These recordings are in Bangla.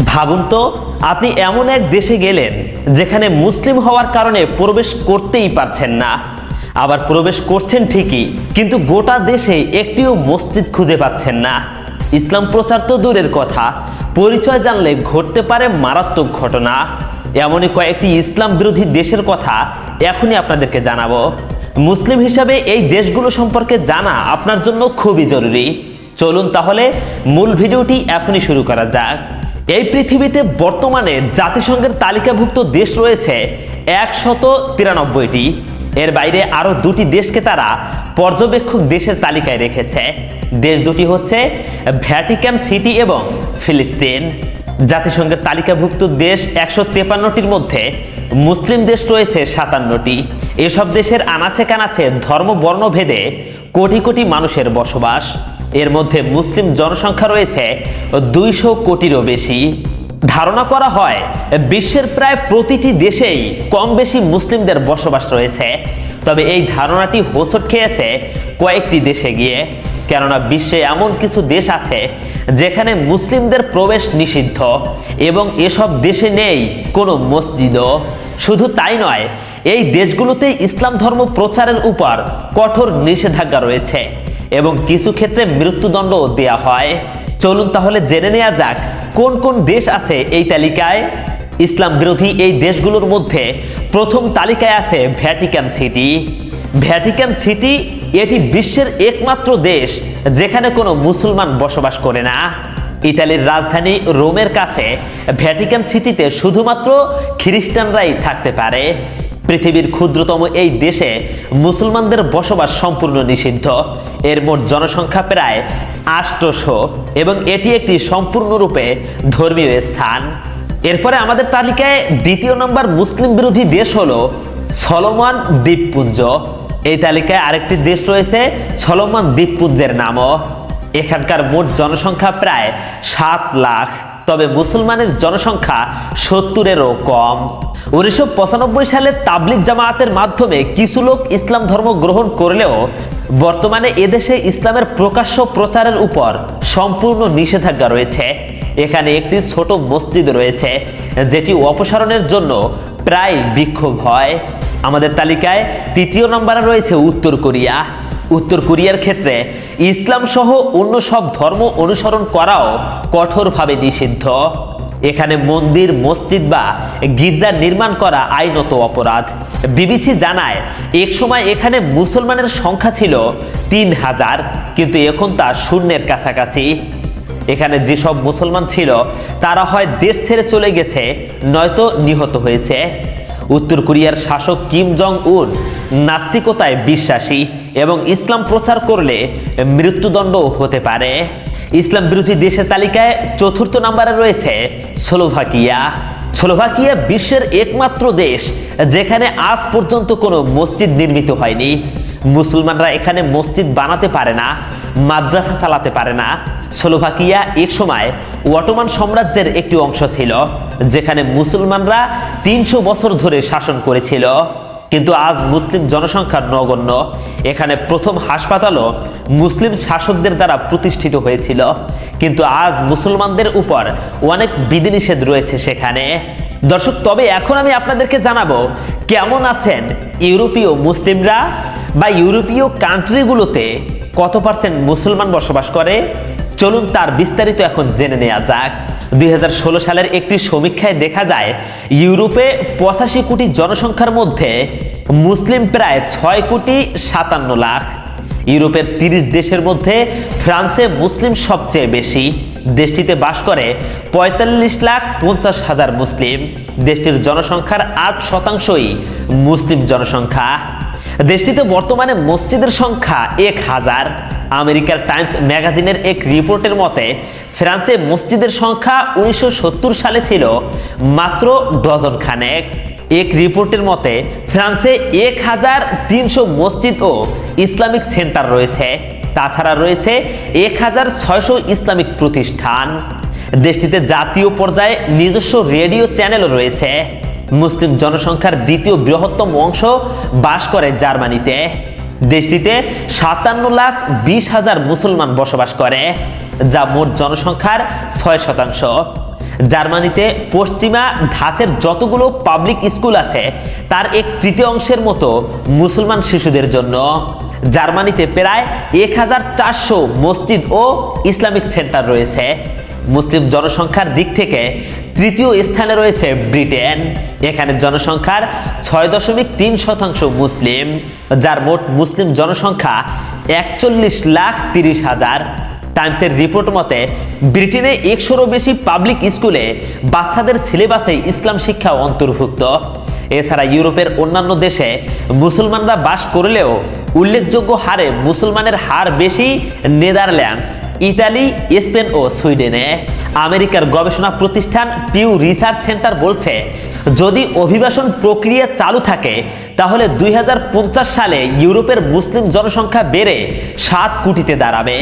ভাবুন তো, আপনি এমন এক দেশে গেলেন যেখানে মুসলিম হওয়ার কারণে প্রবেশ করতেই পারছেন না, আবার প্রবেশ করছেন ঠিকই, কিন্তু গোটা দেশে একটিও মসজিদ খুঁজে পাচ্ছেন না। ইসলাম প্রচার তো দূরের কথা, পরিচয় জানলে ঘটতে পারে মারাত্মক ঘটনা। এমনই কয়েকটি ইসলাম বিরোধী দেশের কথা এখনই আপনাদেরকে জানাবো। মুসলিম হিসাবে এই দেশগুলো সম্পর্কে জানা আপনার জন্য খুবই জরুরি। চলুন তাহলে মূল ভিডিওটি এখনই শুরু করা যাক। এই পৃথিবীতে বর্তমানে জাতিসংঘের তালিকাভুক্ত দেশ রয়েছে 193টি। এর বাইরে আরো দুটি দেশকে তারা পর্যবেক্ষক দেশের তালিকায় রেখেছে। দেশ দুটি হচ্ছে ভ্যাটিকান সিটি এবং ফিলিস্তিন। জাতিসংঘের তালিকাভুক্ত দেশ 153টির মধ্যে মুসলিম দেশ রয়েছে 57টি। এসব দেশের আনাচে কানাচে ধর্ম বর্ণ ভেদে কোটি কোটি মানুষের বসবাস। এর মধ্যে মুসলিম জনসংখ্যা রয়েছে 200 কোটিরও বেশি। ধারণা করা হয় বিশ্বের প্রায় প্রতিটি দেশেই কম বেশি মুসলিমদের বসবাস রয়েছে। তবে এই ধারণাটি হোঁচট খেয়েছে কয়েকটি দেশে গিয়ে, কেননা বিশ্বে এমন কিছু দেশ আছে যেখানে মুসলিমদের প্রবেশ নিষিদ্ধ এবং এসব দেশে নেই কোনো মসজিদও। শুধু তাই নয়, এই দেশগুলোতে ইসলাম ধর্ম প্রচারের উপর কঠোর নিষেধাজ্ঞা রয়েছে এবং কিছু ক্ষেত্রে মৃত্যুদণ্ডও দেয়া হয়। চলুন তাহলে জেনে নেওয়া যাক কোন কোন দেশ আছে এই তালিকায়। ইসলাম বিরোধী এই দেশগুলোর মধ্যে প্রথম তালিকায় আছে ভ্যাটিকান সিটি। ভ্যাটিকান সিটি এটি বিশ্বের একমাত্র দেশ যেখানে কোনো মুসলমান বসবাস করে না। ইতালির রাজধানী রোমের কাছে ভ্যাটিকান সিটিতে শুধুমাত্র খ্রিস্টানরাই থাকতে পারে। পৃথিবীর ক্ষুদ্রতম এই দেশে মুসলমানদের বসবাস সম্পূর্ণ নিষিদ্ধ। এর মোট জনসংখ্যা প্রায় 800 এবং এটি একটি সম্পূর্ণরূপে ধর্মীয় স্থান। এরপরে আমাদের তালিকায় দ্বিতীয় নম্বর মুসলিম বিরোধী দেশ হলো সলোমন দ্বীপপুঞ্জ। এই তালিকায় আরেকটি দেশ রয়েছে সলোমন দ্বীপপুঞ্জের নামও। এখানকার মোট জনসংখ্যা প্রায় 7 লাখ, তবে মুসলমানের জনসংখ্যা 70-এরও কম। 1995 সালে তাবলিগ জামায়াতের মাধ্যমে কিছু লোক ইসলাম ধর্ম গ্রহণ করলেও বর্তমানে এদেশে ইসলামের প্রকাশ্য প্রচারের উপর সম্পূর্ণ নিষেধাজ্ঞা রয়েছে। এখানে একটি ছোট মসজিদ রয়েছে যেটি অপসারণের জন্য প্রায় বিক্ষোভ হয়। আমাদের তালিকায় তৃতীয় নম্বরে রয়েছে উত্তর কোরিয়া। উত্তর কোরিয়ার ক্ষেত্রে ইসলাম সহ অন্য সব ধর্ম অনুসরণ করাও কঠোরভাবে নিষিদ্ধ। এখানে মন্দির, মসজিদ বা গির্জা নির্মাণ করা আইনত অপরাধ। বিবিসি জানায় এক সময় এখানে মুসলমানের সংখ্যা ছিল 3000, কিন্তু এখন তা শূন্যের কাছাকাছি। এখানে যেসব মুসলমান ছিল তারা হয় দেশ ছেড়ে চলে গেছে, নয়তো নিহত হয়েছে। উত্তর কোরিয়ার শাসক কিম জং উন নাস্তিকতায় বিশ্বাসী এবং ইসলাম প্রচার করলে মৃত্যুদণ্ডও হতে পারে। ইসলাম বিরোধী দেশের তালিকায় চতুর্থ নম্বরে রয়েছে স্লোভাকিয়া। স্লোভাকিয়া বিশ্বের একমাত্র দেশ যেখানে আজ পর্যন্ত কোনো মসজিদ নির্মিত হয়নি। মুসলমানরা এখানে মসজিদ বানাতে পারে না, মাদ্রাসা চালাতে পারে না। স্লোভাকিয়া এক সময় অটোমান সাম্রাজ্যের একটি অংশ ছিল যেখানে মুসলমানরা 300 বছর ধরে শাসন করেছিল, কিন্তু আজ মুসলিম জনসংখ্যা নগণ্য। এখানে প্রথম হাসপাতালও মুসলিম শাসকদের দ্বারা প্রতিষ্ঠিত হয়েছিল, কিন্তু আজ মুসলমানদের উপর অনেক বিধিনিষেধ রয়েছে সেখানে। দর্শক, তবে এখন আমি আপনাদেরকে জানাবো কেমন আছেন ইউরোপীয় মুসলিমরা বা ইউরোপীয় কান্ট্রিগুলোতে কত পার্সেন্ট মুসলমান বসবাস করে। চলুন তার বিস্তারিত এখন জেনে নেওয়া যাক। 2016 সালের একটি সমীক্ষায় দেখা যায় ইউরোপে 85 কোটি জনসংখ্যার মধ্যে মুসলিম প্রায় 6,57 লাখ। ইউরোপের 30 দেশের মধ্যে ফ্রান্সে মুসলিম সবচেয়ে বেশি। দেশটিতে বাস করে 45,50,000 মুসলিম। দেশটির জনসংখ্যার 8%ই মুসলিম জনসংখ্যা। দেশটিতে বর্তমানে মসজিদের সংখ্যা 1000। আমেরিকার টাইমস ম্যাগাজিনের এক রিপোর্টের মতে ফ্রান্সে মসজিদের সংখ্যা 1970 সালে ছিল মাত্র ডজন খানেক। এক রিপোর্টের মতে ফ্রান্সে 1300 মসজিদ ও ইসলামিক সেন্টার রয়েছে। তাছাড়া রয়েছে 1600 ইসলামিক প্রতিষ্ঠান। দেশটিতে জাতীয় পর্যায়ে নিজস্ব রেডিও চ্যানেলও রয়েছে। মুসলিম জনসংখ্যার দ্বিতীয় বৃহত্তম অংশ বাস করে জার্মানিতে। দেশটিতে 57,20,000 মুসলমান বসবাস করে, যা মোট জনসংখ্যার 6%। জার্মানিতে পশ্চিমা ধাঁচের যতগুলো পাবলিক স্কুল আছে তার 1/3 মতো মুসলমান শিশুদের জন্য। জার্মানিতে প্রায় 1400 মসজিদ ও ইসলামিক সেন্টার রয়েছে। মুসলিম জনসংখ্যার দিক থেকে তৃতীয় স্থানে রয়েছে ব্রিটেন। এখানে জনসংখ্যার 6.3% মুসলিম, যার মোট মুসলিম জনসংখ্যা 41,30,000। টাইমসের রিপোর্ট মতে ব্রিটেনে 100-রও বেশি পাবলিক স্কুলে বাচ্চাদের সিলেবাসে ইসলাম শিক্ষা অন্তর্ভুক্ত। এছাড়া ইউরোপের অন্যান্য দেশে মুসলমানরা বাস করলেও উল্লেখযোগ্য হারে মুসলমানের হার বেশি নেদারল্যান্ডস, ইতালি, স্পেন ও সুইডেনে। আমেরিকার গবেষণা প্রতিষ্ঠান পিউ রিসার্চ সেন্টার বলছে, যদি অভিবাসন প্রক্রিয়া চালু থাকে তাহলে 2050 সালে ইউরোপের মুসলিম জনসংখ্যা বেড়ে 7 কোটিতে দাঁড়াবে।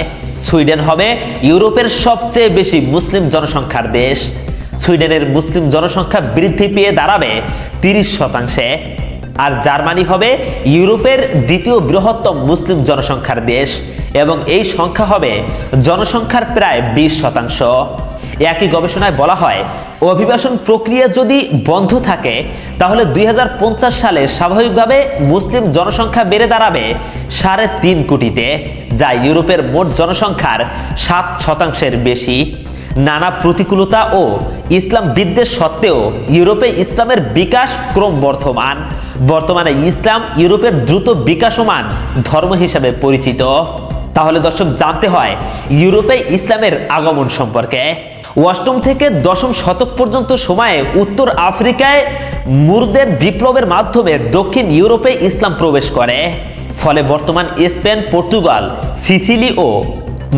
সুইডেন হবে ইউরোপের সবচেয়ে বেশি মুসলিম জনসংখ্যার দেশ। সুইডেনের মুসলিম জনসংখ্যা বৃদ্ধি পেয়ে দাঁড়াবে 30%। আর জার্মানি হবে ইউরোপের দ্বিতীয় বৃহত্তম মুসলিম জনসংখ্যার দেশ এবং এই সংখ্যা হবে জনসংখ্যার প্রায় 20%। একই গবেষণায় বলা হয়, অভিবাসন প্রক্রিয়া যদি বন্ধ থাকে তাহলে 2050 সালে স্বাভাবিকভাবে মুসলিম জনসংখ্যা বেড়ে দাঁড়াবে 3.5 কোটিতে, যা ইউরোপের মোট জনসংখ্যার 7%-এর বেশি। নানা প্রতিকূলতা ও ইসলাম বিদ্বেষ সত্ত্বেও ইউরোপে ইসলামের বিকাশ ক্রমবর্ধমান। বর্তমানে ইসলাম ইউরোপের দ্রুত বিকাশমান ধর্ম হিসেবে পরিচিত। তাহলে দর্শক, জানতে হয় ইউরোপে ইসলামের আগমন সম্পর্কে। 8ম থেকে 10ম শতক পর্যন্ত সময়ে উত্তর আফ্রিকায় মুরদের বিপ্লবের মাধ্যমে দক্ষিণ ইউরোপে ইসলাম প্রবেশ করে। ফলে বর্তমান স্পেন, পর্তুগাল, সিসিলি ও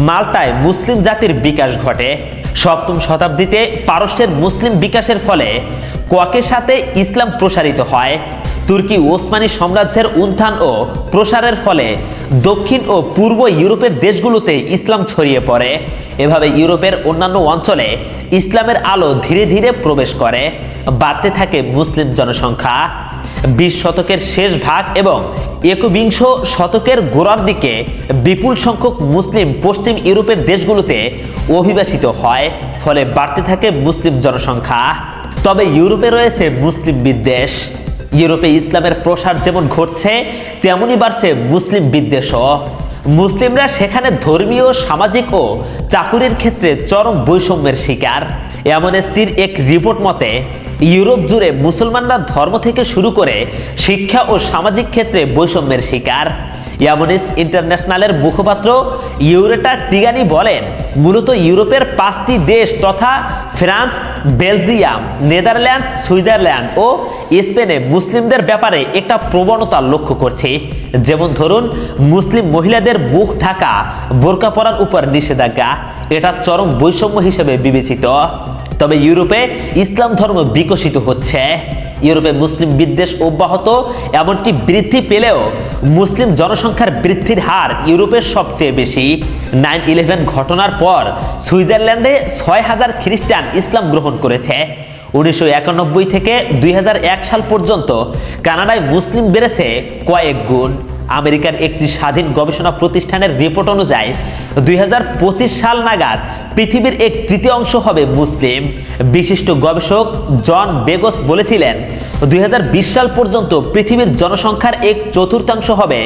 মাল্টায় মুসলিম জাতির বিকাশ ঘটে। 7ম শতাব্দীতে পারস্যের মুসলিম বিকাশের ফলে ককেশাতে ইসলাম প্রসারিত হয়। তুর্কি ওসমানী সাম্রাজ্যের উত্থান ও প্রসারের ফলে দক্ষিণ ও পূর্ব ইউরোপের দেশগুলোতে ইসলাম ছড়িয়ে পড়ে। এভাবে ইউরোপের অন্যান্য অঞ্চলে ইসলামের আলো ধীরে ধীরে প্রবেশ করে। বাড়তে থাকে মুসলিম জনসংখ্যা। 20 শতকের শেষ ভাগ এবং 21 শতকের গোড়ার দিকে বিপুল সংখ্যক মুসলিম পশ্চিম ইউরোপের দেশগুলোতে অভিবাসিত হয়। ফলে বাড়তে থাকে মুসলিম জনসংখ্যা। তবে ইউরোপে রয়েছে মুসলিম বিদ্বেষ। ইউরোপে ইসলামের প্রসার যেমন ঘটছে তেমনই বাড়ছে মুসলিম বিদ্বেষও। মুসলিমরা সেখানে ধর্মীয়, সামাজিক ও চাকুরির ক্ষেত্রে চরম বৈষম্যের শিকার। অ্যামনেস্টির এক রিপোর্ট মতে ইউরোপ জুড়ে মুসলমানরা ধর্ম থেকে শুরু করে শিক্ষা ও সামাজিক ক্ষেত্রে বৈষম্যের শিকার। অ্যামনেস্টি ইন্টারন্যাশনালের মুখপাত্র ইউরেটা টিগানি বলেন, মূলত ইউরোপের 5টি দেশ তথা ফ্রান্স, বেলজিয়াম, নেদারল্যান্ডস, সুইজারল্যান্ড ও স্পেনে মুসলিমদের ব্যাপারে একটা প্রবণতা লক্ষ্য করছে। যেমন ধরুন, মুসলিম মহিলাদের মুখ ঢাকা, বোরকা পরার উপর নিষেধাজ্ঞা। এটা চরম বৈষম্য হিসেবে বিবেচিত। তবে ইউরোপে ইসলাম ধর্ম বিকশিত হচ্ছে। ইউরোপে মুসলিম বিদ্বেষ অব্যাহত, এমনকি বৃদ্ধি পেলেও মুসলিম জনসংখ্যার বৃদ্ধির হার ইউরোপের সবচেয়ে বেশি। 9/11 ঘটনার পর সুইজারল্যান্ডে 6,000 খ্রিস্টান ইসলাম গ্রহণ করেছে। 1991 থেকে 2001 সাল পর্যন্ত কানাডায় মুসলিম বেড়েছে কয়েক গুণ। আমেরিকার একটি স্বাধীন গবেষণা প্রতিষ্ঠানের রিপোর্ট অনুযায়ী 2025 সাল নাগাদ পৃথিবীর 1/3 হবে মুসলিম। বিশিষ্ট গবেষক জন বেগস বলেছিলেন, 2020 সাল পর্যন্ত পৃথিবীর জনসংখ্যার 1/4 হবে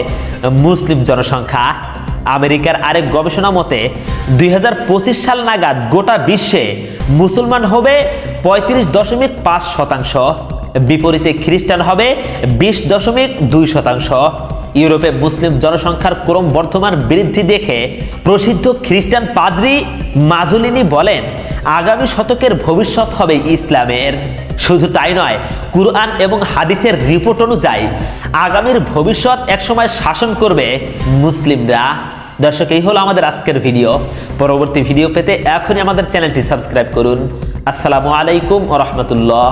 মুসলিম জনসংখ্যা। আমেরিকার আরেক গবেষণা মতে 2025 সাল নাগাদ গোটা বিশ্বে মুসলমান হবে 35.5%। বিপরীতে খ্রিস্টান হবে 20.2%। ইউরোপে মুসলিম জনসংখ্যার ক্রমবর্ধমান বৃদ্ধি দেখে প্রসিদ্ধ খ্রিস্টান পাদ্রী মাজুলিনি বলেন, আগামী শতকের ভবিষ্যৎ হবে ইসলামের। শুধু তাই নয়, কুরআন এবং হাদিসের রিপোর্ট অনুযায়ী আগামীর ভবিষ্যৎ একসময় শাসন করবে মুসলিমরা। দর্শক, এই হলো আমাদের আজকের ভিডিও। পরবর্তী ভিডিও পেতে এখনই আমাদের চ্যানেলটি সাবস্ক্রাইব করুন। আসসালামু আলাইকুম ওয়া রাহমাতুল্লাহ।